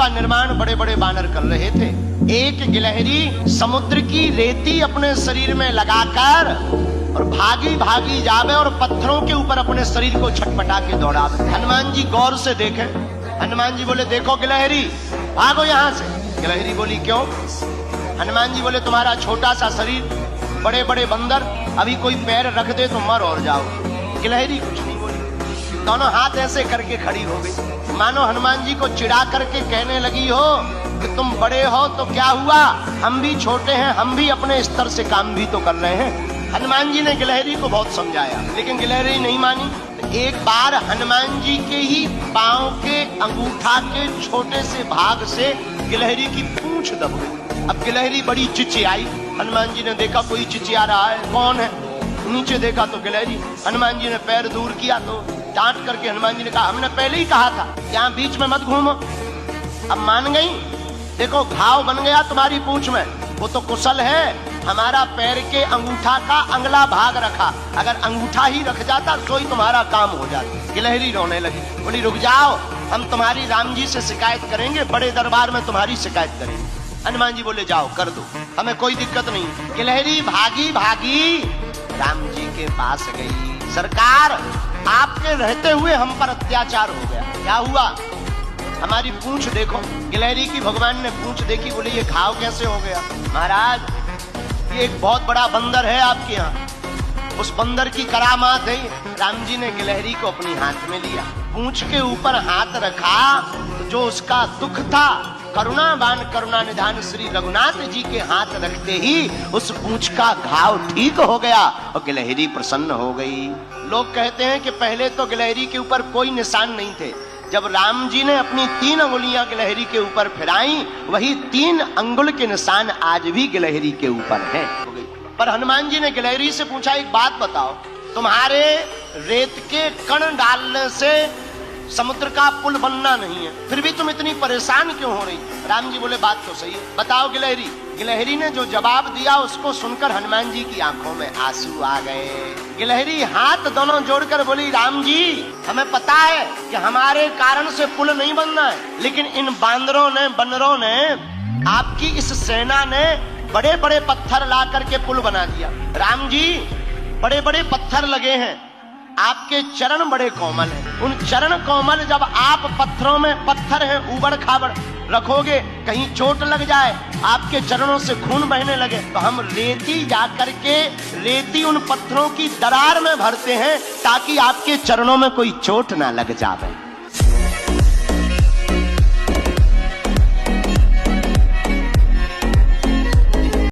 का निर्माण बड़े बड़े बानर कर रहे थे। एक गिलहरी समुद्र की रेती अपने शरीर में लगाकर और भागी भागी जावे और पत्थरों के ऊपर अपने शरीर को छटपटा के दौड़ावे। हनुमान जी गौर से देखे। हनुमान जी बोले, देखो गिलहरी, भागो यहाँ से। गिलहरी बोली, क्यों? हनुमान जी बोले, तुम्हारा छोटा सा शरीर, बड़े बड़े बंदर, अभी कोई पैर रख दे तो मर और जाओ। गिलहरी कुछ नहीं बोली, दोनों हाथ ऐसे करके खड़ी हो गई, मानो हनुमान जी को चिढ़ा करके कहने लगी हो कि तुम बड़े हो तो क्या हुआ, हम भी छोटे हैं, हम भी अपने स्तर से काम भी तो कर रहे हैं। हनुमान जी ने गिलहरी को बहुत समझाया, लेकिन गिलहरी नहीं मानी। एक बार हनुमान जी के ही पांव के अंगूठा के छोटे से भाग से गिलहरी की पूंछ दब गई। अब गिलहरी बड़ी चिचियाई। हनुमान जी ने देखा कोई चिचिया रहा है, कौन है? नीचे देखा तो गिलहरी। हनुमान जी ने पैर दूर किया तो डांट करके हनुमान जी ने कहा, हमने पहले ही कहा था यहाँ बीच में मत घूमो। अब मान गई, देखो घाव बन गया तुम्हारी पूंछ में, वो तो कुशल है, हमारा पैर के अंगूठा का अगला भाग रखा, अगर अंगूठा ही रख जाता तो ही तुम्हारा काम हो जाता। गिलहरी रोने लगी, बोली रुक जाओ, हम तुम्हारी राम जी से शिकायत करेंगे, बड़े दरबार में तुम्हारी शिकायत करेंगे। हनुमान जी बोले, जाओ कर दो, हमें कोई दिक्कत नहीं। गिलहरी भागी भागी राम जी के पास गई। सरकार, आपके रहते हुए हम पर अत्याचार हो गया, क्या हुआ? हमारी पूंछ देखो। गिलहरी की भगवान ने पूंछ देखी, बोले ये घाव कैसे हो गया? महाराज, ये एक बहुत बड़ा बंदर है आपके यहाँ, उस बंदर की करामात है। राम जी ने गिलहरी को अपनी हाथ में लिया, पूंछ के ऊपर हाथ रखा, तो जो उसका दुख था, करुणावान करुणा निधान श्री रघुनाथ जी के हाथ रखते ही उस पूंछ का घाव ठीक हो गया और गिलहरी प्रसन्न हो गई। लोग कहते हैं कि पहले तो गिलहरी के ऊपर कोई निशान नहीं थे, जब राम जी ने अपनी 3 अंगुलियां गिलहरी के ऊपर फिराई, वही 3 अंगुल के निशान आज भी गिलहरी के ऊपर हैं। पर हनुमान जी ने गिलहरी से पूछा, एक बात बताओ, तुम्हारे रेत के कण डालने से समुद्र का पुल बनना नहीं है, फिर भी तुम इतनी परेशान क्यों हो रही? राम जी बोले, बात तो सही है, बताओ गिलहरी। गिलहरी ने जो जवाब दिया उसको सुनकर हनुमान जी की आंखों में आंसू आ गए। गिलहरी हाथ दोनों जोड़कर बोली, राम जी, हमें पता है कि हमारे कारण से पुल नहीं बनना है, लेकिन इन बांदरों ने, बंदरों ने, आपकी इस सेना ने बड़े बड़े पत्थर ला करके पुल बना दिया। राम जी, बड़े बड़े पत्थर लगे हैं, आपके चरण बड़े कोमल हैं, उन चरण कोमल जब आप पत्थरों में, पत्थर हैं उबड़ खाबड़, रखोगे, कहीं चोट लग जाए, आपके चरणों से खून बहने लगे, तो हम रेती जा करके रेती उन पत्थरों की दरार में भरते हैं ताकि आपके चरणों में कोई चोट ना लग जाए।